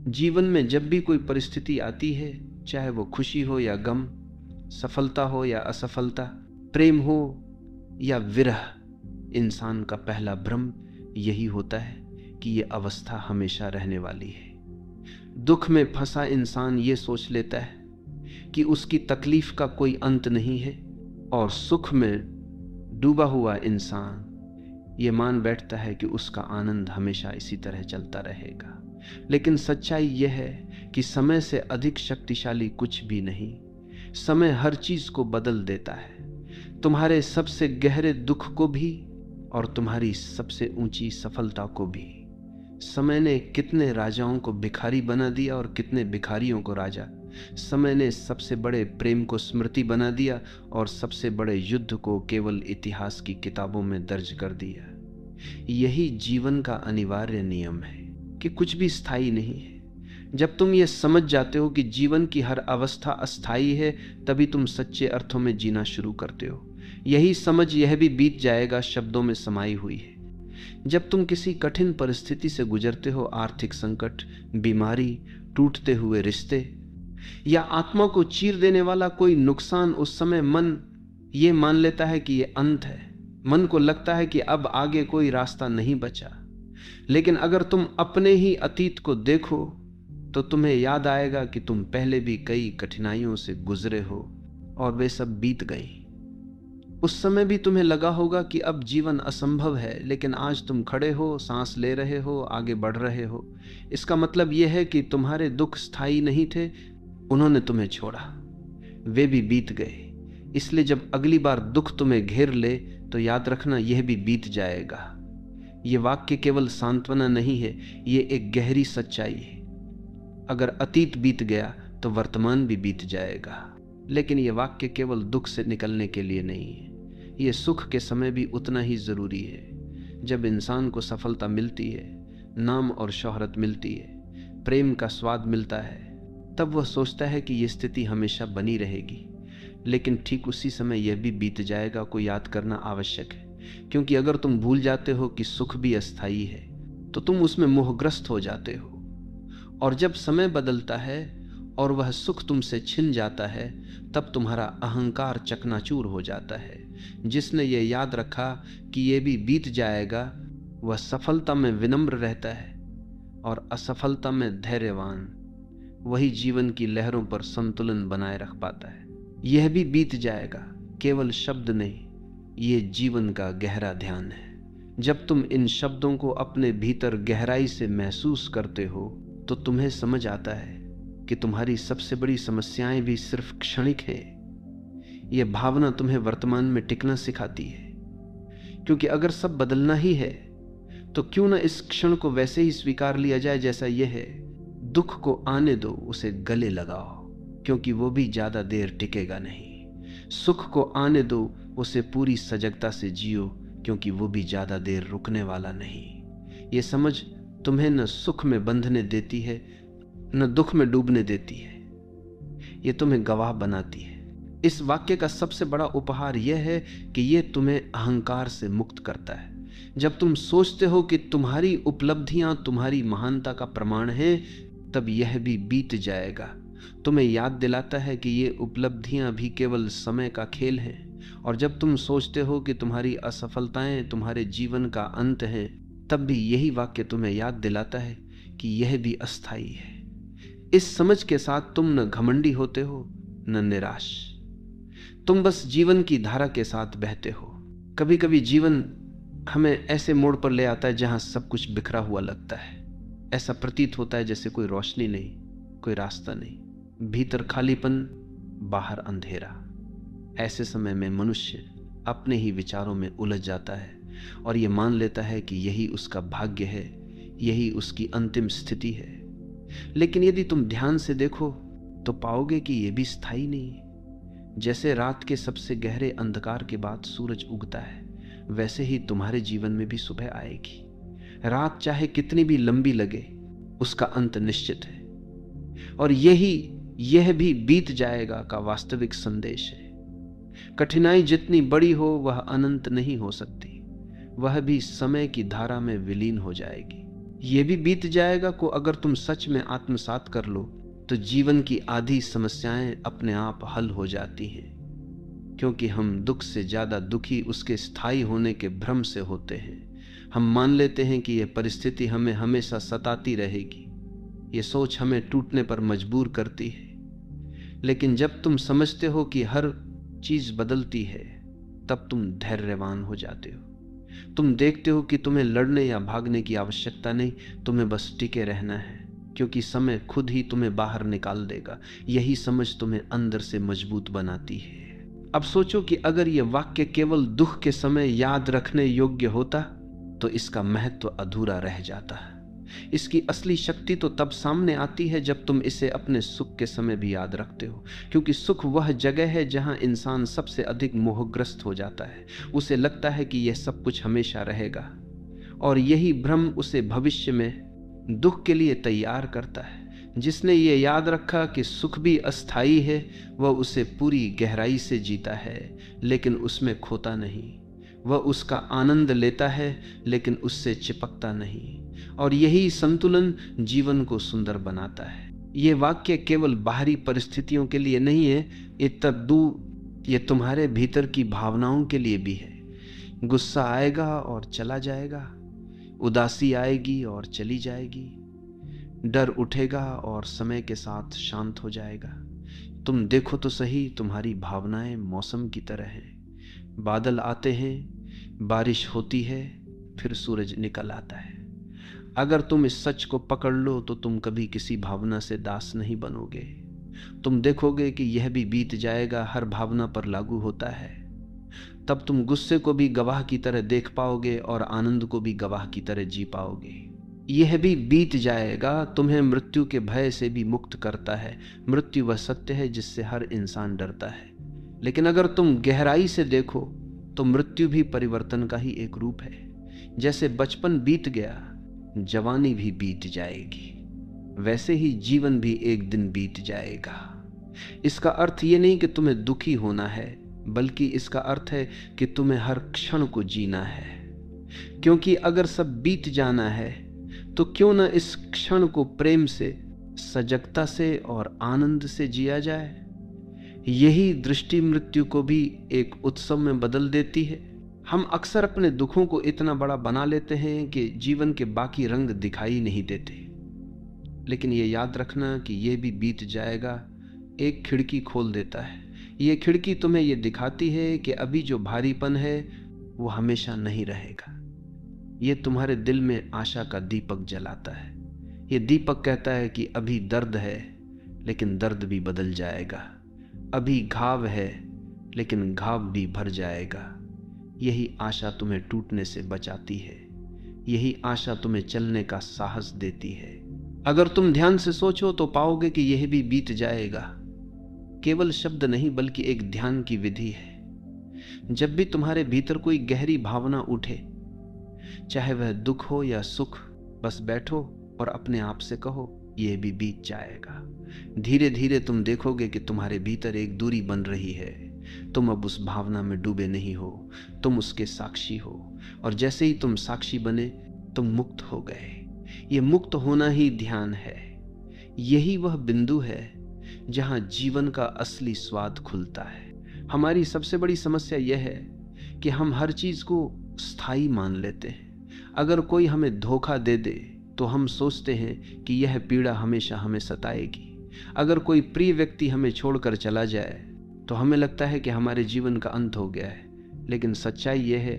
जीवन में जब भी कोई परिस्थिति आती है, चाहे वो खुशी हो या गम, सफलता हो या असफलता, प्रेम हो या विरह, इंसान का पहला भ्रम यही होता है कि ये अवस्था हमेशा रहने वाली है। दुख में फंसा इंसान ये सोच लेता है कि उसकी तकलीफ का कोई अंत नहीं है, और सुख में डूबा हुआ इंसान ये मान बैठता है कि उसका आनंद हमेशा इसी तरह चलता रहेगा। लेकिन सच्चाई यह है कि समय से अधिक शक्तिशाली कुछ भी नहीं। समय हर चीज को बदल देता है, तुम्हारे सबसे गहरे दुख को भी और तुम्हारी सबसे ऊंची सफलता को भी। समय ने कितने राजाओं को भिखारी बना दिया और कितने भिखारियों को राजा। समय ने सबसे बड़े प्रेम को स्मृति बना दिया और सबसे बड़े युद्ध को केवल इतिहास की किताबों में दर्ज कर दिया। यही जीवन का अनिवार्य नियम है कि कुछ भी स्थायी नहीं है। जब तुम ये समझ जाते हो कि जीवन की हर अवस्था अस्थायी है, तभी तुम सच्चे अर्थों में जीना शुरू करते हो। यही समझ यह भी बीत जाएगा शब्दों में समाई हुई है। जब तुम किसी कठिन परिस्थिति से गुजरते हो, आर्थिक संकट, बीमारी, टूटते हुए रिश्ते या आत्मा को चीर देने वाला कोई नुकसान, उस समय मन ये मान लेता है कि ये अंत है। मन को लगता है कि अब आगे कोई रास्ता नहीं बचा। लेकिन अगर तुम अपने ही अतीत को देखो तो तुम्हें याद आएगा कि तुम पहले भी कई कठिनाइयों से गुजरे हो और वे सब बीत गई। उस समय भी तुम्हें लगा होगा कि अब जीवन असंभव है, लेकिन आज तुम खड़े हो, सांस ले रहे हो, आगे बढ़ रहे हो। इसका मतलब यह है कि तुम्हारे दुख स्थायी नहीं थे, उन्होंने तुम्हें छोड़ा, वे भी बीत गए। इसलिए जब अगली बार दुख तुम्हें घेर ले तो याद रखना, यह भी बीत जाएगा। ये वाक्य केवल सांत्वना नहीं है, ये एक गहरी सच्चाई है। अगर अतीत बीत गया तो वर्तमान भी बीत जाएगा। लेकिन ये वाक्य केवल दुख से निकलने के लिए नहीं है, ये सुख के समय भी उतना ही जरूरी है। जब इंसान को सफलता मिलती है, नाम और शोहरत मिलती है, प्रेम का स्वाद मिलता है, तब वह सोचता है कि ये स्थिति हमेशा बनी रहेगी। लेकिन ठीक उसी समय यह भी बीत जाएगा को याद करना आवश्यक है, क्योंकि अगर तुम भूल जाते हो कि सुख भी अस्थायी है तो तुम उसमें मोहग्रस्त हो जाते हो। और जब समय बदलता है और वह सुख तुमसे छिन जाता है, तब तुम्हारा अहंकार चकनाचूर हो जाता है। जिसने ये याद रखा कि ये भी बीत जाएगा, वह सफलता में विनम्र रहता है और असफलता में धैर्यवान। वही जीवन की लहरों पर संतुलन बनाए रख पाता है। यह भी बीत जाएगा केवल शब्द नहीं, ये जीवन का गहरा ध्यान है। जब तुम इन शब्दों को अपने भीतर गहराई से महसूस करते हो तो तुम्हें समझ आता है कि तुम्हारी सबसे बड़ी समस्याएं भी सिर्फ क्षणिक हैं। यह भावना तुम्हें वर्तमान में टिकना सिखाती है, क्योंकि अगर सब बदलना ही है तो क्यों न इस क्षण को वैसे ही स्वीकार लिया जाए जैसा यह है। दुख को आने दो, उसे गले लगाओ, क्योंकि वो भी ज्यादा देर टिकेगा नहीं। सुख को आने दो, उसे पूरी सजगता से जियो, क्योंकि वो भी ज्यादा देर रुकने वाला नहीं। ये समझ तुम्हें न सुख में बंधने देती है, न दुख में डूबने देती है। ये तुम्हें गवाह बनाती है। इस वाक्य का सबसे बड़ा उपहार यह है कि यह तुम्हें अहंकार से मुक्त करता है। जब तुम सोचते हो कि तुम्हारी उपलब्धियां तुम्हारी महानता का प्रमाण है, तब यह भी बीत जाएगा। तुम्हें याद दिलाता है कि ये उपलब्धियां भी केवल समय का खेल है। और जब तुम सोचते हो कि तुम्हारी असफलताएं तुम्हारे जीवन का अंत है, तब भी यही वाक्य तुम्हें याद दिलाता है कि यह भी अस्थायी है। इस समझ के साथ तुम न घमंडी होते हो न निराश, तुम बस जीवन की धारा के साथ बहते हो। कभी कभी जीवन हमें ऐसे मोड़ पर ले आता है जहां सब कुछ बिखरा हुआ लगता है। ऐसा प्रतीत होता है जैसे कोई रोशनी नहीं, कोई रास्ता नहीं, भीतर खालीपन, बाहर अंधेरा। ऐसे समय में मनुष्य अपने ही विचारों में उलझ जाता है और ये मान लेता है कि यही उसका भाग्य है, यही उसकी अंतिम स्थिति है। लेकिन यदि तुम ध्यान से देखो तो पाओगे कि यह भी स्थायी नहीं है। जैसे रात के सबसे गहरे अंधकार के बाद सूरज उगता है, वैसे ही तुम्हारे जीवन में भी सुबह आएगी। रात चाहे कितनी भी लंबी लगे, उसका अंत निश्चित है। और यह भी बीत जाएगा का वास्तविक संदेश है। कठिनाई जितनी बड़ी हो वह अनंत नहीं हो सकती, वह भी समय की धारा में विलीन हो जाएगी। ये भी बीत जाएगा को अगर तुम सच में आत्मसात कर लो तो जीवन की आधी समस्याएं अपने आप हल हो जाती हैं, क्योंकि हम दुख से ज्यादा दुखी उसके स्थायी होने के भ्रम से होते हैं। हम मान लेते हैं कि यह परिस्थिति हमें हमेशा सताती रहेगी, ये सोच हमें टूटने पर मजबूर करती है। लेकिन जब तुम समझते हो कि हर चीज बदलती है, तब तुम धैर्यवान हो जाते हो। तुम देखते हो कि तुम्हें लड़ने या भागने की आवश्यकता नहीं, तुम्हें बस टिके रहना है, क्योंकि समय खुद ही तुम्हें बाहर निकाल देगा। यही समझ तुम्हें अंदर से मजबूत बनाती है। अब सोचो कि अगर यह वाक्य केवल दुख के समय याद रखने योग्य होता तो इसका महत्व अधूरा रह जाता है। इसकी असली शक्ति तो तब सामने आती है जब तुम इसे अपने सुख के समय भी याद रखते हो, क्योंकि सुख वह जगह है जहां इंसान सबसे अधिक मोहग्रस्त हो जाता है। उसे लगता है कि यह सब कुछ हमेशा रहेगा, और यही भ्रम उसे भविष्य में दुख के लिए तैयार करता है। जिसने ये याद रखा कि सुख भी अस्थायी है, वह उसे पूरी गहराई से जीता है, लेकिन उसमें खोता नहीं। वह उसका आनंद लेता है, लेकिन उससे चिपकता नहीं। और यही संतुलन जीवन को सुंदर बनाता है। ये वाक्य केवल बाहरी परिस्थितियों के लिए नहीं है, ये तुम्हारे भीतर की भावनाओं के लिए भी है। गुस्सा आएगा और चला जाएगा, उदासी आएगी और चली जाएगी, डर उठेगा और समय के साथ शांत हो जाएगा। तुम देखो तो सही, तुम्हारी भावनाएं मौसम की तरह हैं। बादल आते हैं, बारिश होती है, फिर सूरज निकल आता है। अगर तुम इस सच को पकड़ लो तो तुम कभी किसी भावना से दास नहीं बनोगे। तुम देखोगे कि यह भी बीत जाएगा हर भावना पर लागू होता है। तब तुम गुस्से को भी गवाह की तरह देख पाओगे और आनंद को भी गवाह की तरह जी पाओगे। यह भी बीत जाएगा तुम्हें मृत्यु के भय से भी मुक्त करता है। मृत्यु वह सत्य है जिससे हर इंसान डरता है, लेकिन अगर तुम गहराई से देखो तो मृत्यु भी परिवर्तन का ही एक रूप है। जैसे बचपन बीत गया, जवानी भी बीत जाएगी, वैसे ही जीवन भी एक दिन बीत जाएगा। इसका अर्थ ये नहीं कि तुम्हें दुखी होना है, बल्कि इसका अर्थ है कि तुम्हें हर क्षण को जीना है। क्योंकि अगर सब बीत जाना है तो क्यों न इस क्षण को प्रेम से, सजगता से और आनंद से जिया जाए। यही दृष्टि मृत्यु को भी एक उत्सव में बदल देती है। हम अक्सर अपने दुखों को इतना बड़ा बना लेते हैं कि जीवन के बाकी रंग दिखाई नहीं देते। लेकिन ये याद रखना कि ये भी बीत जाएगा एक खिड़की खोल देता है। ये खिड़की तुम्हें ये दिखाती है कि अभी जो भारीपन है वो हमेशा नहीं रहेगा। ये तुम्हारे दिल में आशा का दीपक जलाता है। ये दीपक कहता है कि अभी दर्द है, लेकिन दर्द भी बदल जाएगा। अभी घाव है, लेकिन घाव भी भर जाएगा। यही आशा तुम्हें टूटने से बचाती है। यही आशा तुम्हें चलने का साहस देती है। अगर तुम ध्यान से सोचो तो पाओगे कि यह भी बीत जाएगा केवल शब्द नहीं, बल्कि एक ध्यान की विधि है। जब भी तुम्हारे भीतर कोई गहरी भावना उठे, चाहे वह दुख हो या सुख, बस बैठो और अपने आप से कहो, यह भी बीत जाएगा। धीरे धीरे तुम देखोगे कि तुम्हारे भीतर एक दूरी बन रही है। तुम अब उस भावना में डूबे नहीं हो, तुम उसके साक्षी हो। और जैसे ही तुम साक्षी बने, तुम मुक्त हो गए। ये मुक्त होना ही ध्यान है। यही वह बिंदु है जहां जीवन का असली स्वाद खुलता है। हमारी सबसे बड़ी समस्या यह है कि हम हर चीज को स्थायी मान लेते हैं। अगर कोई हमें धोखा दे दे तो हम सोचते हैं कि यह पीड़ा हमेशा हमें सताएगी। अगर कोई प्रिय व्यक्ति हमें छोड़कर चला जाए तो हमें लगता है कि हमारे जीवन का अंत हो गया है। लेकिन सच्चाई यह है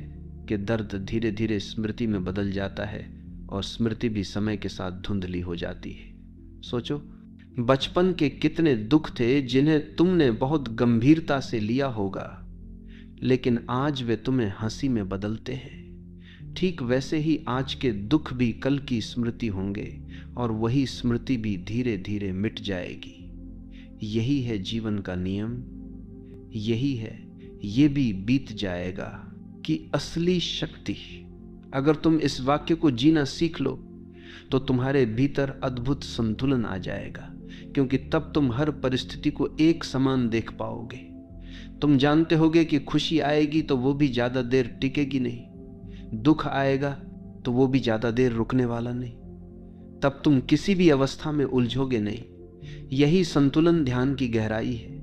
कि दर्द धीरे धीरे स्मृति में बदल जाता है और स्मृति भी समय के साथ धुंधली हो जाती है। सोचो, बचपन के कितने दुख थे जिन्हें तुमने बहुत गंभीरता से लिया होगा, लेकिन आज वे तुम्हें हंसी में बदलते हैं। ठीक वैसे ही आज के दुख भी कल की स्मृति होंगे और वही स्मृति भी धीरे धीरे मिट जाएगी। यही है जीवन का नियम, यही है ये भी बीत जाएगा की असली शक्ति। अगर तुम इस वाक्य को जीना सीख लो तो तुम्हारे भीतर अद्भुत संतुलन आ जाएगा, क्योंकि तब तुम हर परिस्थिति को एक समान देख पाओगे। तुम जानते होगे कि खुशी आएगी तो वो भी ज्यादा देर टिकेगी नहीं, दुख आएगा तो वो भी ज्यादा देर रुकने वाला नहीं। तब तुम किसी भी अवस्था में उलझोगे नहीं। यही संतुलन ध्यान की गहराई है।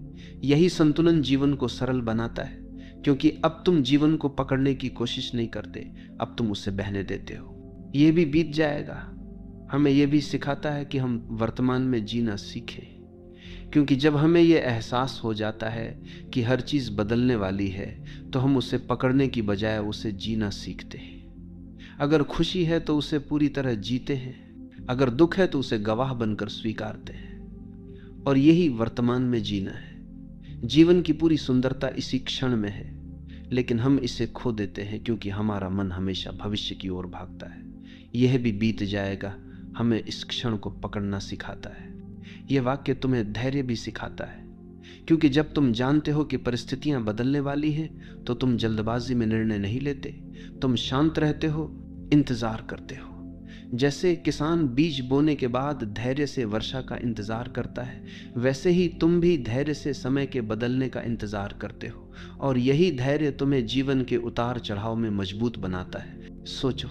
यही संतुलन जीवन को सरल बनाता है, क्योंकि अब तुम जीवन को पकड़ने की कोशिश नहीं करते, अब तुम उसे बहने देते हो। यह भी बीत जाएगा। हमें यह भी सिखाता है कि हम वर्तमान में जीना सीखें, क्योंकि जब हमें यह एहसास हो जाता है कि हर चीज बदलने वाली है, तो हम उसे पकड़ने की बजाय उसे जीना सीखते हैं। अगर खुशी है तो उसे पूरी तरह जीते हैं, अगर दुख है तो उसे गवाह बनकर स्वीकारते हैं। और यही वर्तमान में जीना है। जीवन की पूरी सुंदरता इसी क्षण में है, लेकिन हम इसे खो देते हैं क्योंकि हमारा मन हमेशा भविष्य की ओर भागता है। यह भी बीत जाएगा हमें इस क्षण को पकड़ना सिखाता है। यह वाक्य तुम्हें धैर्य भी सिखाता है, क्योंकि जब तुम जानते हो कि परिस्थितियां बदलने वाली हैं, तो तुम जल्दबाजी में निर्णय नहीं लेते। तुम शांत रहते हो, इंतजार करते हो। जैसे किसान बीज बोने के बाद धैर्य से वर्षा का इंतजार करता है, वैसे ही तुम भी धैर्य से समय के बदलने का इंतजार करते हो। और यही धैर्य तुम्हें जीवन के उतार चढ़ाव में मजबूत बनाता है। सोचो,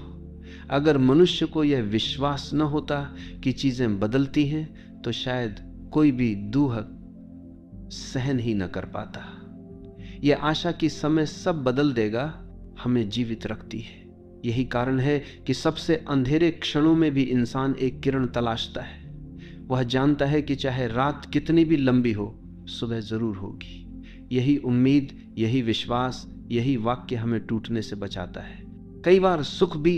अगर मनुष्य को यह विश्वास न होता कि चीजें बदलती हैं, तो शायद कोई भी दूहक सहन ही न कर पाता। यह आशा कि समय सब बदल देगा हमें जीवित रखती है। यही कारण है कि सबसे अंधेरे क्षणों में भी इंसान एक किरण तलाशता है। वह जानता है कि चाहे रात कितनी भी लंबी हो, सुबह जरूर होगी। यही उम्मीद, यही विश्वास, यही वाक्य हमें टूटने से बचाता है। कई बार सुख भी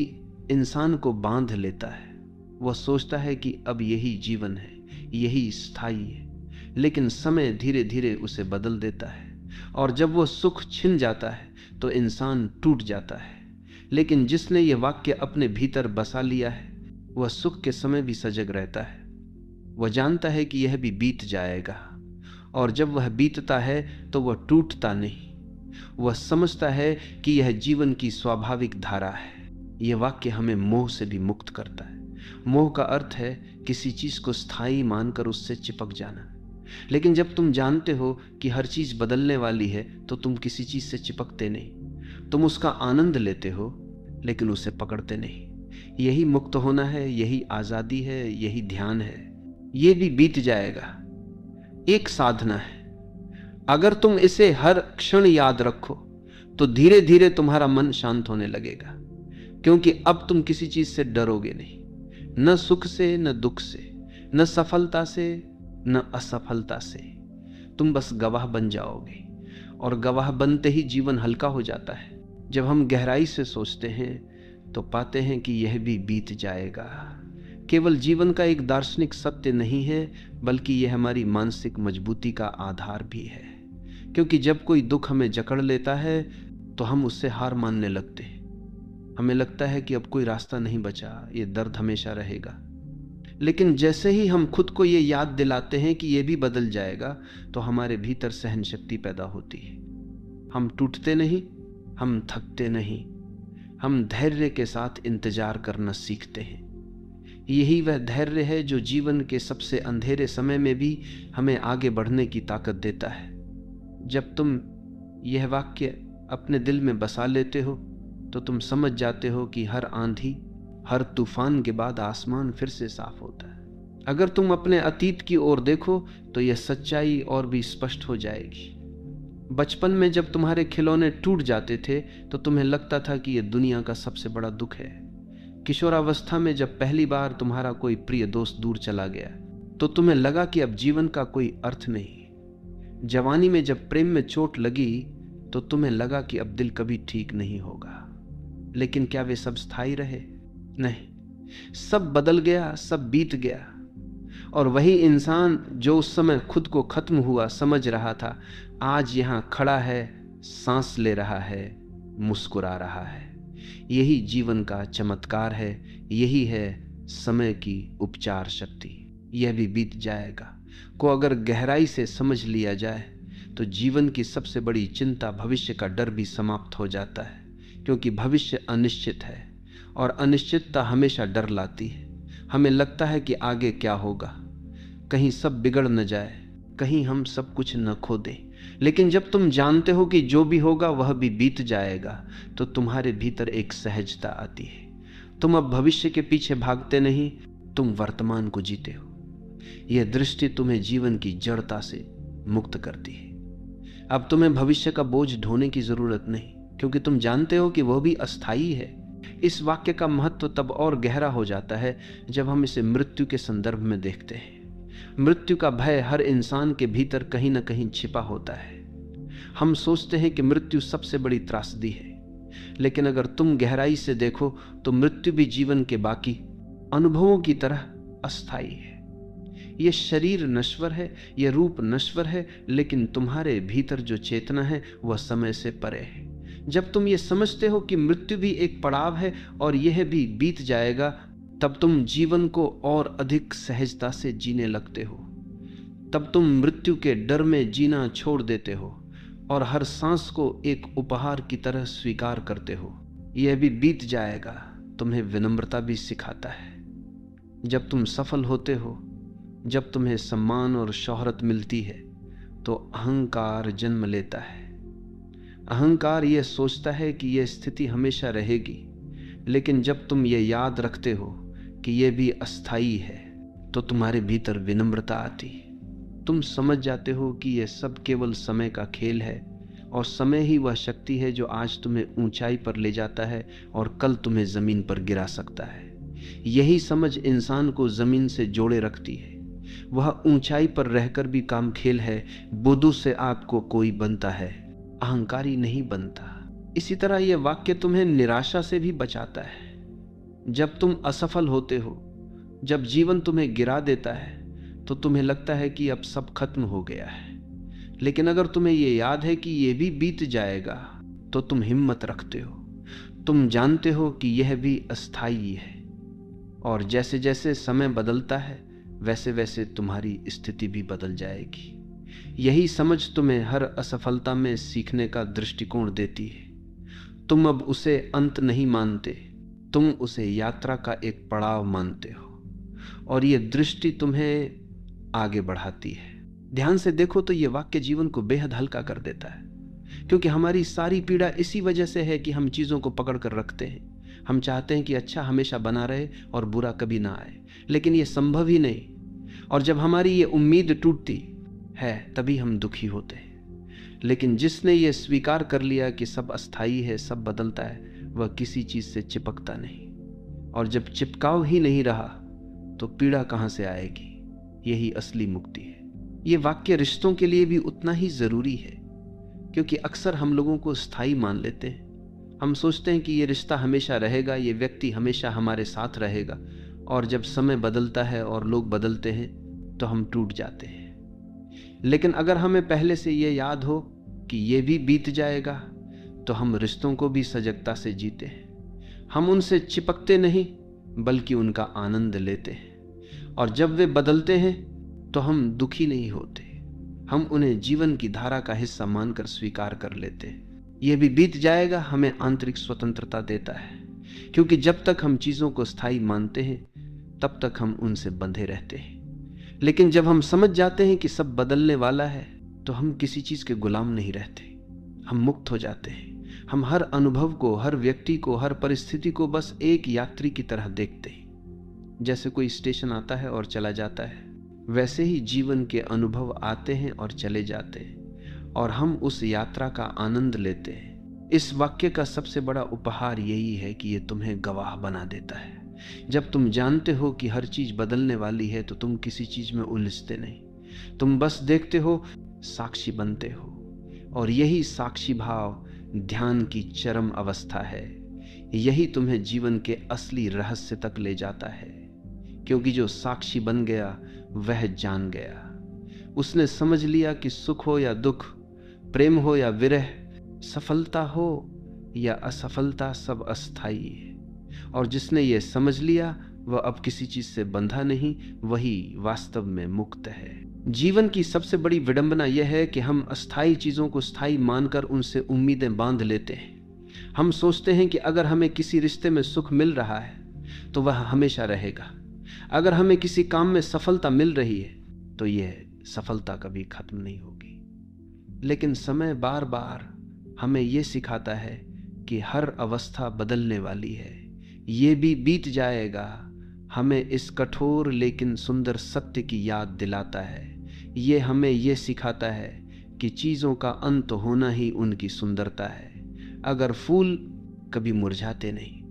इंसान को बांध लेता है। वह सोचता है कि अब यही जीवन है, यही स्थायी है, लेकिन समय धीरे धीरे उसे बदल देता है। और जब वह सुख छिन जाता है तो इंसान टूट जाता है। लेकिन जिसने यह वाक्य अपने भीतर बसा लिया है, वह सुख के समय भी सजग रहता है। वह जानता है कि यह भी बीत जाएगा, और जब वह बीतता है तो वह टूटता नहीं। वह समझता है कि यह जीवन की स्वाभाविक धारा है। यह वाक्य हमें मोह से भी मुक्त करता है। मोह का अर्थ है किसी चीज को स्थायी मानकर उससे चिपक जाना। लेकिन जब तुम जानते हो कि हर चीज बदलने वाली है, तो तुम किसी चीज से चिपकते नहीं। तुम उसका आनंद लेते हो, लेकिन उसे पकड़ते नहीं। यही मुक्त होना है, यही आजादी है, यही ध्यान है। यह भी बीत जाएगा एक साधना है। अगर तुम इसे हर क्षण याद रखो, तो धीरे धीरे तुम्हारा मन शांत होने लगेगा, क्योंकि अब तुम किसी चीज से डरोगे नहीं। न सुख से, न दुख से, न सफलता से, न असफलता से। तुम बस गवाह बन जाओगे, और गवाह बनते ही जीवन हल्का हो जाता है। जब हम गहराई से सोचते हैं तो पाते हैं कि यह भी बीत जाएगा। केवल जीवन का एक दार्शनिक सत्य नहीं है, बल्कि यह हमारी मानसिक मजबूती का आधार भी है। क्योंकि जब कोई दुख हमें जकड़ लेता है तो हम उससे हार मानने लगते हैं। हमें लगता है कि अब कोई रास्ता नहीं बचा, ये दर्द हमेशा रहेगा। लेकिन जैसे ही हम खुद को ये याद दिलाते हैं कि ये भी बदल जाएगा, तो हमारे भीतर सहन शक्ति पैदा होती है। हम टूटते नहीं, हम थकते नहीं, हम धैर्य के साथ इंतजार करना सीखते हैं। यही वह धैर्य है जो जीवन के सबसे अंधेरे समय में भी हमें आगे बढ़ने की ताकत देता है। जब तुम यह वाक्य अपने दिल में बसा लेते हो, तो तुम समझ जाते हो कि हर आंधी, हर तूफान के बाद आसमान फिर से साफ होता है। अगर तुम अपने अतीत की ओर देखो तो यह सच्चाई और भी स्पष्ट हो जाएगी। बचपन में जब तुम्हारे खिलौने टूट जाते थे तो तुम्हें लगता था कि यह दुनिया का सबसे बड़ा दुख है। किशोरावस्था में जब पहली बार तुम्हारा कोई प्रिय दोस्त दूर चला गया तो तुम्हें लगा कि अब जीवन का कोई अर्थ नहीं। जवानी में जब प्रेम में चोट लगी तो तुम्हें लगा कि अब दिल कभी ठीक नहीं होगा। लेकिन क्या वे सब स्थायी रहे? नहीं, सब बदल गया, सब बीत गया। और वही इंसान जो उस समय खुद को खत्म हुआ समझ रहा था, आज यहां खड़ा है, सांस ले रहा है, मुस्कुरा रहा है। यही जीवन का चमत्कार है, यही है समय की उपचार शक्ति। यह भी बीत जाएगा को अगर गहराई से समझ लिया जाए तो जीवन की सबसे बड़ी चिंता, भविष्य का डर भी समाप्त हो जाता है। क्योंकि भविष्य अनिश्चित है और अनिश्चितता हमेशा डर लाती है। हमें लगता है कि आगे क्या होगा, कहीं सब बिगड़ न जाए, कहीं हम सब कुछ न खो दें। लेकिन जब तुम जानते हो कि जो भी होगा वह भी बीत जाएगा, तो तुम्हारे भीतर एक सहजता आती है। तुम अब भविष्य के पीछे भागते नहीं, तुम वर्तमान को जीते हो। यह दृष्टि तुम्हें जीवन की जड़ता से मुक्त करती है। अब तुम्हें भविष्य का बोझ ढोने की जरूरत नहीं, क्योंकि तुम जानते हो कि वह भी अस्थायी है। इस वाक्य का महत्व तब और गहरा हो जाता है जब हम इसे मृत्यु के संदर्भ में देखते हैं। मृत्यु का भय हर इंसान के भीतर कहीं ना कहीं छिपा होता है। हम सोचते हैं कि मृत्यु सबसे बड़ी त्रासदी है, लेकिन अगर तुम गहराई से देखो तो मृत्यु भी जीवन के बाकी अनुभवों की तरह अस्थायी है। यह शरीर नश्वर है, यह रूप नश्वर है, लेकिन तुम्हारे भीतर जो चेतना है वह समय से परे है। जब तुम ये समझते हो कि मृत्यु भी एक पड़ाव है और यह भी बीत जाएगा, तब तुम जीवन को और अधिक सहजता से जीने लगते हो। तब तुम मृत्यु के डर में जीना छोड़ देते हो और हर सांस को एक उपहार की तरह स्वीकार करते हो। यह भी बीत जाएगा तुम्हें विनम्रता भी सिखाता है। जब तुम सफल होते हो, जब तुम्हें सम्मान और शोहरत मिलती है, तो अहंकार जन्म लेता है। अहंकार यह सोचता है कि यह स्थिति हमेशा रहेगी, लेकिन जब तुम ये याद रखते हो कि यह भी अस्थायी है, तो तुम्हारे भीतर विनम्रता आती। तुम समझ जाते हो कि यह सब केवल समय का खेल है और समय ही वह शक्ति है जो आज तुम्हें ऊंचाई पर ले जाता है और कल तुम्हें जमीन पर गिरा सकता है। यही समझ इंसान को जमीन से जोड़े रखती है। वह ऊंचाई पर रहकर भी काम खेल है। बुद्धू से आपको कोई बनता है, अहंकारी नहीं बनता। इसी तरह यह वाक्य तुम्हें निराशा से भी बचाता है। जब तुम असफल होते हो, जब जीवन तुम्हें गिरा देता है, तो तुम्हें लगता है कि अब सब खत्म हो गया है। लेकिन अगर तुम्हें यह याद है कि यह भी बीत जाएगा, तो तुम हिम्मत रखते हो। तुम जानते हो कि यह भी अस्थायी है, और जैसे जैसे समय बदलता है वैसे वैसे तुम्हारी स्थिति भी बदल जाएगी। यही समझ तुम्हें हर असफलता में सीखने का दृष्टिकोण देती है। तुम अब उसे अंत नहीं मानते, तुम उसे यात्रा का एक पड़ाव मानते हो, और यह दृष्टि तुम्हें आगे बढ़ाती है। ध्यान से देखो तो यह वाक्य जीवन को बेहद हल्का कर देता है, क्योंकि हमारी सारी पीड़ा इसी वजह से है कि हम चीज़ों को पकड़ कर रखते हैं। हम चाहते हैं कि अच्छा हमेशा बना रहे और बुरा कभी ना आए, लेकिन यह संभव ही नहीं। और जब हमारी ये उम्मीद टूटती है तभी हम दुखी होते हैं। लेकिन जिसने ये स्वीकार कर लिया कि सब अस्थायी है, सब बदलता है, वह किसी चीज से चिपकता नहीं। और जब चिपकाव ही नहीं रहा तो पीड़ा कहां से आएगी? यही असली मुक्ति है। ये वाक्य रिश्तों के लिए भी उतना ही जरूरी है, क्योंकि अक्सर हम लोगों को स्थायी मान लेते हैं। हम सोचते हैं कि ये रिश्ता हमेशा रहेगा, ये व्यक्ति हमेशा हमारे साथ रहेगा, और जब समय बदलता है और लोग बदलते हैं तो हम टूट जाते हैं। लेकिन अगर हमें पहले से ये याद हो कि ये भी बीत जाएगा, तो हम रिश्तों को भी सजगता से जीते हैं। हम उनसे चिपकते नहीं, बल्कि उनका आनंद लेते हैं। और जब वे बदलते हैं तो हम दुखी नहीं होते, हम उन्हें जीवन की धारा का हिस्सा मानकर स्वीकार कर लेते हैं। यह भी बीत जाएगा हमें आंतरिक स्वतंत्रता देता है, क्योंकि जब तक हम चीज़ों को स्थायी मानते हैं तब तक हम उनसे बंधे रहते हैं। लेकिन जब हम समझ जाते हैं कि सब बदलने वाला है, तो हम किसी चीज़ के गुलाम नहीं रहते, हम मुक्त हो जाते हैं। हम हर अनुभव को, हर व्यक्ति को, हर परिस्थिति को बस एक यात्री की तरह देखते हैं। जैसे कोई स्टेशन आता है और चला जाता है, वैसे ही जीवन के अनुभव आते हैं और चले जाते हैं, और हम उस यात्रा का आनंद लेते हैं। इस वाक्य का सबसे बड़ा उपहार यही है कि यह तुम्हें गवाह बना देता है। जब तुम जानते हो कि हर चीज बदलने वाली है, तो तुम किसी चीज में उलझते नहीं, तुम बस देखते हो, साक्षी बनते हो। और यही साक्षी भाव ध्यान की चरम अवस्था है। यही तुम्हें जीवन के असली रहस्य तक ले जाता है, क्योंकि जो साक्षी बन गया वह जान गया। उसने समझ लिया कि सुख हो या दुख, प्रेम हो या विरह, सफलता हो या असफलता, सब अस्थायी है। और जिसने ये समझ लिया वह अब किसी चीज से बंधा नहीं, वही वास्तव में मुक्त है। जीवन की सबसे बड़ी विडंबना यह है कि हम अस्थायी चीजों को स्थायी मानकर उनसे उम्मीदें बांध लेते हैं। हम सोचते हैं कि अगर हमें किसी रिश्ते में सुख मिल रहा है तो वह हमेशा रहेगा, अगर हमें किसी काम में सफलता मिल रही है तो यह सफलता कभी खत्म नहीं होगी। लेकिन समय बार बार हमें यह सिखाता है कि हर अवस्था बदलने वाली है, ये भी बीत जाएगा, हमें इस कठोर लेकिन सुंदर सत्य की याद दिलाता है। ये हमें ये सिखाता है कि चीज़ों का अंत होना ही उनकी सुंदरता है। अगर फूल कभी मुरझाते नहीं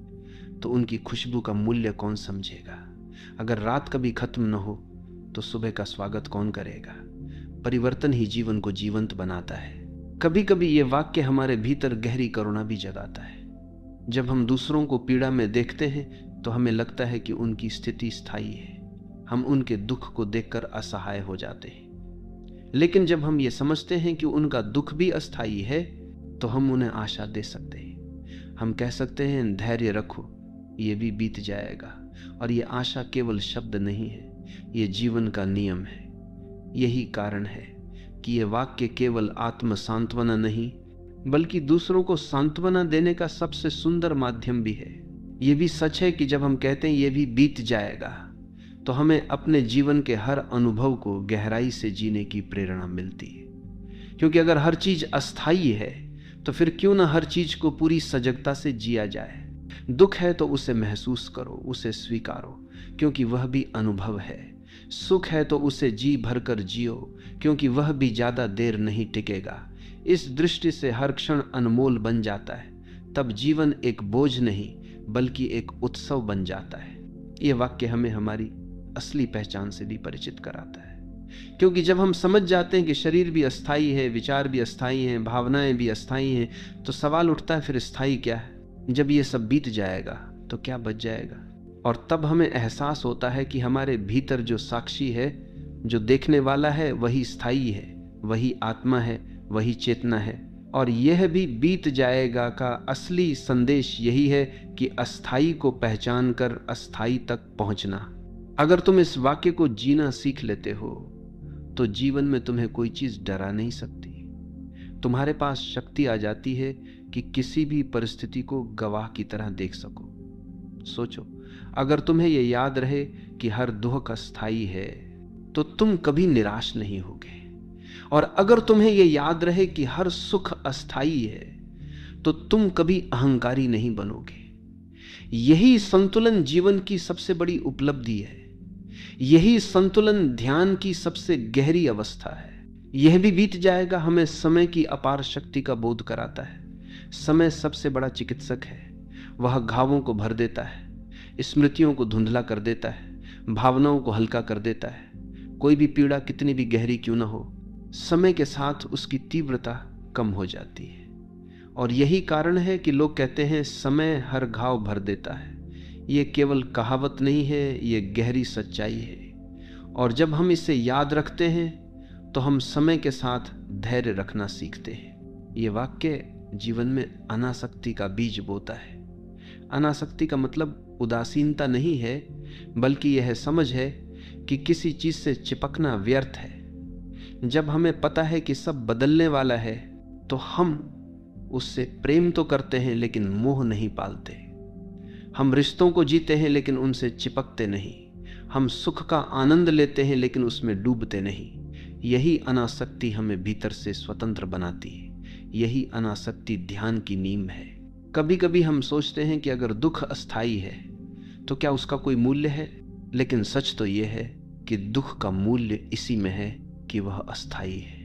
तो उनकी खुशबू का मूल्य कौन समझेगा? अगर रात कभी खत्म न हो तो सुबह का स्वागत कौन करेगा? परिवर्तन ही जीवन को जीवंत बनाता है। कभी कभी ये वाक्य हमारे भीतर गहरी करुणा भी जगाता है। जब हम दूसरों को पीड़ा में देखते हैं तो हमें लगता है कि उनकी स्थिति स्थायी है। हम उनके दुख को देखकर असहाय हो जाते हैं। लेकिन जब हम ये समझते हैं कि उनका दुख भी अस्थायी है तो हम उन्हें आशा दे सकते हैं। हम कह सकते हैं, धैर्य रखो, ये भी बीत जाएगा। और ये आशा केवल शब्द नहीं है, ये जीवन का नियम है। यही कारण है कि ये वाक्य केवल आत्म सांत्वना नहीं बल्कि दूसरों को सांत्वना देने का सबसे सुंदर माध्यम भी है। ये भी सच है कि जब हम कहते हैं ये भी बीत जाएगा तो हमें अपने जीवन के हर अनुभव को गहराई से जीने की प्रेरणा मिलती है। क्योंकि अगर हर चीज अस्थायी है तो फिर क्यों ना हर चीज को पूरी सजगता से जिया जाए। दुख है तो उसे महसूस करो, उसे स्वीकारो, क्योंकि वह भी अनुभव है। सुख है तो उसे जी भरकर जियो, क्योंकि वह भी ज्यादा देर नहीं टिकेगा। इस दृष्टि से हर क्षण अनमोल बन जाता है। तब जीवन एक बोझ नहीं बल्कि एक उत्सव बन जाता है। ये वाक्य हमें हमारी असली पहचान से भी परिचित कराता है। क्योंकि जब हम समझ जाते हैं कि शरीर भी अस्थायी है, विचार भी अस्थायी हैं, भावनाएं भी अस्थायी हैं, तो सवाल उठता है, फिर स्थायी क्या है? जब ये सब बीत जाएगा तो क्या बच जाएगा? और तब हमें एहसास होता है कि हमारे भीतर जो साक्षी है, जो देखने वाला है, वही स्थायी है, वही आत्मा है, वही चेतना है। और यह भी बीत जाएगा का असली संदेश यही है कि अस्थाई को पहचान कर अस्थाई तक पहुंचना। अगर तुम इस वाक्य को जीना सीख लेते हो तो जीवन में तुम्हें कोई चीज डरा नहीं सकती। तुम्हारे पास शक्ति आ जाती है कि किसी भी परिस्थिति को गवाह की तरह देख सको। सोचो, अगर तुम्हें यह याद रहे कि हर दुख अस्थाई है तो तुम कभी निराश नहीं होगे। और अगर तुम्हें यह याद रहे कि हर सुख अस्थाई है तो तुम कभी अहंकारी नहीं बनोगे। यही संतुलन जीवन की सबसे बड़ी उपलब्धि है। यही संतुलन ध्यान की सबसे गहरी अवस्था है। यह भी बीत जाएगा हमें समय की अपार शक्ति का बोध कराता है। समय सबसे बड़ा चिकित्सक है। वह घावों को भर देता है, स्मृतियों को धुंधला कर देता है, भावनाओं को हल्का कर देता है। कोई भी पीड़ा कितनी भी गहरी क्यों ना हो, समय के साथ उसकी तीव्रता कम हो जाती है। और यही कारण है कि लोग कहते हैं समय हर घाव भर देता है। ये केवल कहावत नहीं है, ये गहरी सच्चाई है। और जब हम इसे याद रखते हैं तो हम समय के साथ धैर्य रखना सीखते हैं। ये वाक्य जीवन में अनासक्ति का बीज बोता है। अनासक्ति का मतलब उदासीनता नहीं है, बल्कि यह समझ है कि किसी चीज से चिपकना व्यर्थ है। जब हमें पता है कि सब बदलने वाला है तो हम उससे प्रेम तो करते हैं लेकिन मोह नहीं पालते। हम रिश्तों को जीते हैं लेकिन उनसे चिपकते नहीं। हम सुख का आनंद लेते हैं लेकिन उसमें डूबते नहीं। यही अनासक्ति हमें भीतर से स्वतंत्र बनाती है। यही अनासक्ति ध्यान की नींव है। कभी कभी हम सोचते हैं कि अगर दुख अस्थाई है तो क्या उसका कोई मूल्य है? लेकिन सच तो यह है कि दुख का मूल्य इसी में है कि वह अस्थाई है।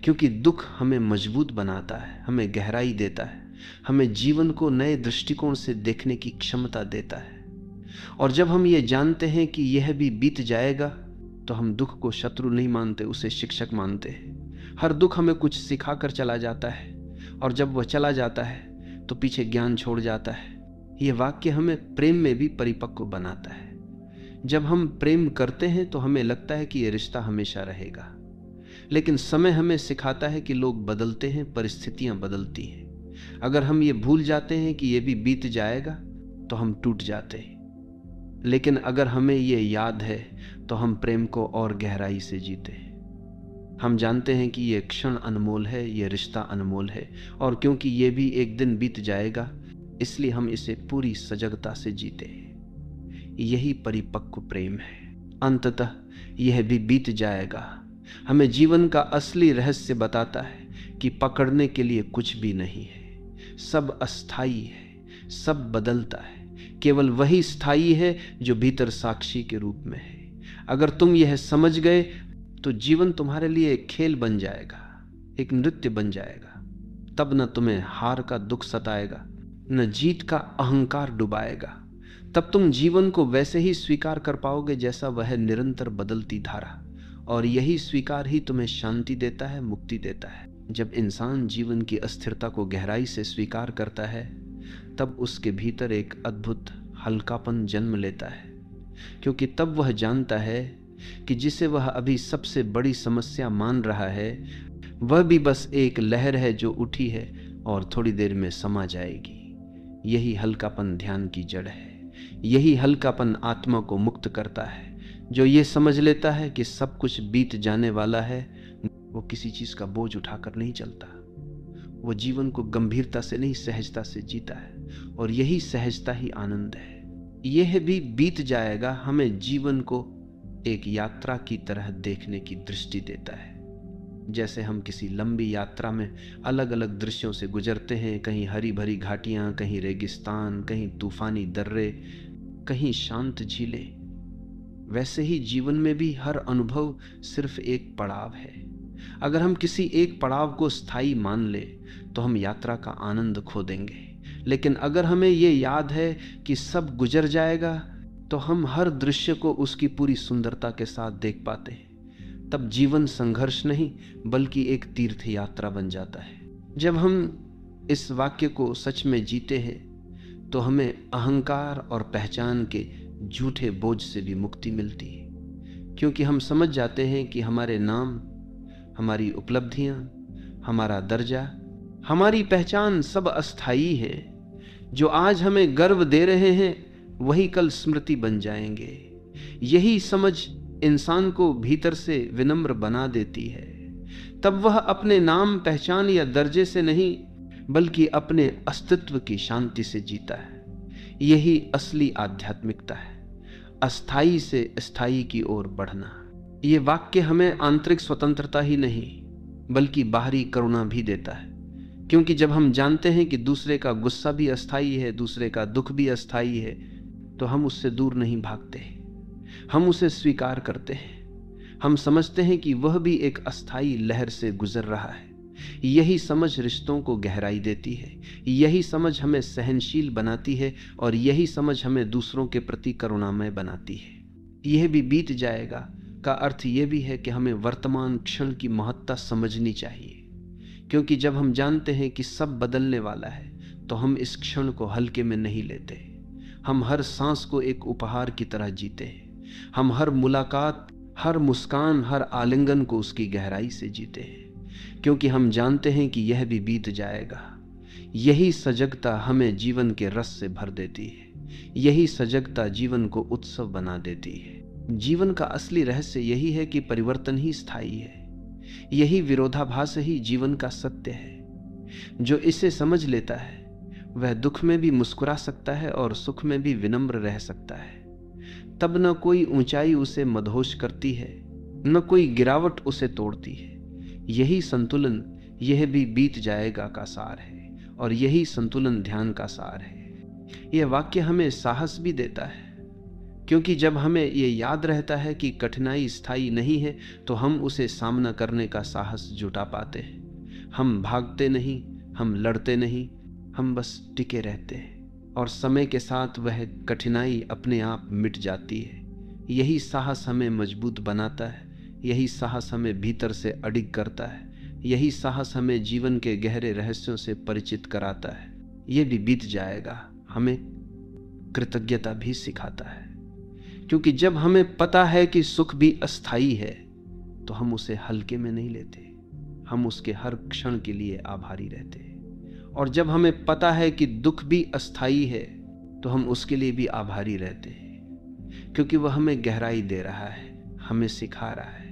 क्योंकि दुख हमें मजबूत बनाता है, हमें गहराई देता है, हमें जीवन को नए दृष्टिकोण से देखने की क्षमता देता है। और जब हम ये जानते हैं कि यह भी बीत जाएगा तो हम दुख को शत्रु नहीं मानते, उसे शिक्षक मानते हैं। हर दुख हमें कुछ सिखा कर चला जाता है और जब वह चला जाता है तो पीछे ज्ञान छोड़ जाता है। यह वाक्य हमें प्रेम में भी परिपक्व बनाता है। जब हम प्रेम करते हैं तो हमें लगता है कि यह रिश्ता हमेशा रहेगा, लेकिन समय हमें सिखाता है कि लोग बदलते हैं, परिस्थितियां बदलती हैं। अगर हम ये भूल जाते हैं कि यह भी बीत जाएगा तो हम टूट जाते हैं। लेकिन अगर हमें ये याद है तो हम प्रेम को और गहराई से जीते हैं। हम जानते हैं कि यह क्षण अनमोल है, यह रिश्ता अनमोल है, और क्योंकि यह भी एक दिन बीत जाएगा इसलिए हम इसे पूरी सजगता से जीते हैं। यही परिपक्व प्रेम है। अंततः यह भी बीत जाएगा हमें जीवन का असली रहस्य बताता है कि पकड़ने के लिए कुछ भी नहीं है। सब अस्थाई है, सब बदलता है, केवल वही स्थायी है जो भीतर साक्षी के रूप में है। अगर तुम यह समझ गए तो जीवन तुम्हारे लिए एक खेल बन जाएगा, एक नृत्य बन जाएगा। तब न तुम्हें हार का दुख सताएगा, न जीत का अहंकार डुबाएगा। तब तुम जीवन को वैसे ही स्वीकार कर पाओगे जैसा वह निरंतर बदलती धारा, और यही स्वीकार ही तुम्हें शांति देता है, मुक्ति देता है। जब इंसान जीवन की अस्थिरता को गहराई से स्वीकार करता है तब उसके भीतर एक अद्भुत हल्कापन जन्म लेता है, क्योंकि तब वह जानता है कि जिसे वह अभी सबसे बड़ी समस्या मान रहा है वह भी बस एक लहर है जो उठी है और थोड़ी देर में समा जाएगी। यही हल्कापन ध्यान की जड़ है। यही हल्कापन आत्मा को मुक्त करता है। जो ये समझ लेता है कि सब कुछ बीत जाने वाला है, वो किसी चीज का बोझ उठाकर नहीं चलता। वो जीवन को गंभीरता से नहीं, सहजता से जीता है, और यही सहजता ही आनंद है। यह भी बीत जाएगा हमें जीवन को एक यात्रा की तरह देखने की दृष्टि देता है। जैसे हम किसी लंबी यात्रा में अलग अलग दृश्यों से गुजरते हैं, कहीं हरी भरी घाटियां, कहीं रेगिस्तान, कहीं तूफानी दर्रे, कहीं शांत झीलें, वैसे ही जीवन में भी हर अनुभव सिर्फ एक पड़ाव है। अगर हम किसी एक पड़ाव को स्थायी मान ले तो हम यात्रा का आनंद खो देंगे। लेकिन अगर हमें ये याद है कि सब गुजर जाएगा तो हम हर दृश्य को उसकी पूरी सुंदरता के साथ देख पाते हैं। तब जीवन संघर्ष नहीं बल्कि एक तीर्थ यात्रा बन जाता है। जब हम इस वाक्य को सच में जीते हैं तो हमें अहंकार और पहचान के झूठे बोझ से भी मुक्ति मिलती है, क्योंकि हम समझ जाते हैं कि हमारे नाम, हमारी उपलब्धियां, हमारा दर्जा, हमारी पहचान सब अस्थायी है। जो आज हमें गर्व दे रहे हैं वही कल स्मृति बन जाएंगे। यही समझ इंसान को भीतर से विनम्र बना देती है। तब वह अपने नाम, पहचान या दर्जे से नहीं बल्कि अपने अस्तित्व की शांति से जीता है। यही असली आध्यात्मिकता है, अस्थाई से स्थायी की ओर बढ़ना। ये वाक्य हमें आंतरिक स्वतंत्रता ही नहीं बल्कि बाहरी करुणा भी देता है, क्योंकि जब हम जानते हैं कि दूसरे का गुस्सा भी अस्थाई है, दूसरे का दुख भी अस्थाई है, तो हम उससे दूर नहीं भागते, हम उसे स्वीकार करते हैं। हम समझते हैं कि वह भी एक अस्थाई लहर से गुजर रहा है। यही समझ रिश्तों को गहराई देती है, यही समझ हमें सहनशील बनाती है, और यही समझ हमें दूसरों के प्रति करुणामय बनाती है। यह भी बीत जाएगा का अर्थ यह भी है कि हमें वर्तमान क्षण की महत्ता समझनी चाहिए, क्योंकि जब हम जानते हैं कि सब बदलने वाला है तो हम इस क्षण को हल्के में नहीं लेते। हम हर सांस को एक उपहार की तरह जीते हैं। हम हर मुलाकात, हर मुस्कान, हर आलिंगन को उसकी गहराई से जीते हैं, क्योंकि हम जानते हैं कि यह भी बीत जाएगा। यही सजगता हमें जीवन के रस से भर देती है। यही सजगता जीवन को उत्सव बना देती है। जीवन का असली रहस्य यही है कि परिवर्तन ही स्थायी है। यही विरोधाभास ही जीवन का सत्य है। जो इसे समझ लेता है वह दुख में भी मुस्कुरा सकता है और सुख में भी विनम्र रह सकता है। तब न कोई ऊंचाई उसे मदहोश करती है, न कोई गिरावट उसे तोड़ती है। यही संतुलन, यह भी बीत जाएगा का सार है, और यही संतुलन ध्यान का सार है। यह वाक्य हमें साहस भी देता है, क्योंकि जब हमें यह याद रहता है कि कठिनाई स्थायी नहीं है तो हम उसे सामना करने का साहस जुटा पाते हैं। हम भागते नहीं, हम लड़ते नहीं, हम बस टिके रहते हैं, और समय के साथ वह कठिनाई अपने आप मिट जाती है। यही साहस हमें मजबूत बनाता है। यही साहस हमें भीतर से अडिग करता है। यही साहस हमें जीवन के गहरे रहस्यों से परिचित कराता है। यह भी बीत जाएगा हमें कृतज्ञता भी सिखाता है, क्योंकि जब हमें पता है कि सुख भी अस्थाई है तो हम उसे हल्के में नहीं लेते। हम उसके हर क्षण के लिए आभारी रहते हैं। और जब हमें पता है कि दुख भी अस्थाई है तो हम उसके लिए भी आभारी रहते हैं, क्योंकि वह हमें गहराई दे रहा है, हमें सिखा रहा है।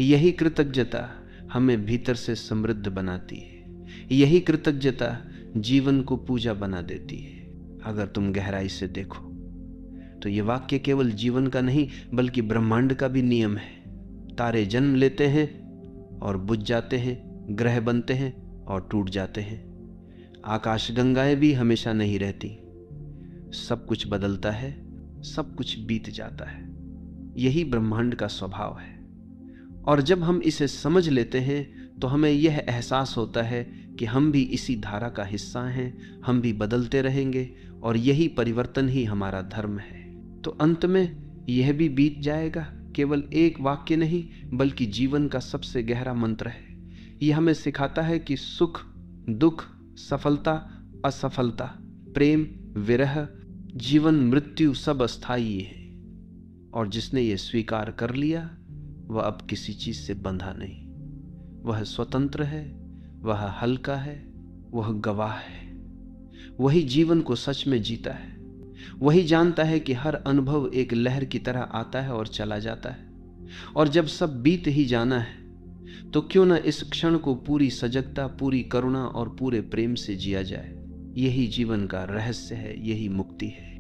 यही कृतज्ञता हमें भीतर से समृद्ध बनाती है। यही कृतज्ञता जीवन को पूजा बना देती है। अगर तुम गहराई से देखो तो ये वाक्य केवल जीवन का नहीं बल्कि ब्रह्मांड का भी नियम है। तारे जन्म लेते हैं और बुझ जाते हैं, ग्रह बनते हैं और टूट जाते हैं। आकाशगंगाएं भी हमेशा नहीं रहती। सब कुछ बदलता है, सब कुछ बीत जाता है। यही ब्रह्मांड का स्वभाव है। और जब हम इसे समझ लेते हैं तो हमें यह एहसास होता है कि हम भी इसी धारा का हिस्सा हैं, हम भी बदलते रहेंगे और यही परिवर्तन ही हमारा धर्म है। तो अंत में यह भी बीत जाएगा। केवल एक वाक्य नहीं बल्कि जीवन का सबसे गहरा मंत्र है। यह हमें सिखाता है कि सुख, दुख, सफलता, असफलता, प्रेम, विरह, जीवन, मृत्यु सब अस्थायी है। और जिसने ये स्वीकार कर लिया वह अब किसी चीज से बंधा नहीं। वह स्वतंत्र है, वह हल्का है, वह गवाह है। वही जीवन को सच में जीता है। वही जानता है कि हर अनुभव एक लहर की तरह आता है और चला जाता है। और जब सब बीत ही जाना है तो क्यों न इस क्षण को पूरी सजगता, पूरी करुणा और पूरे प्रेम से जिया जाए। यही जीवन का रहस्य है, यही मुक्ति है।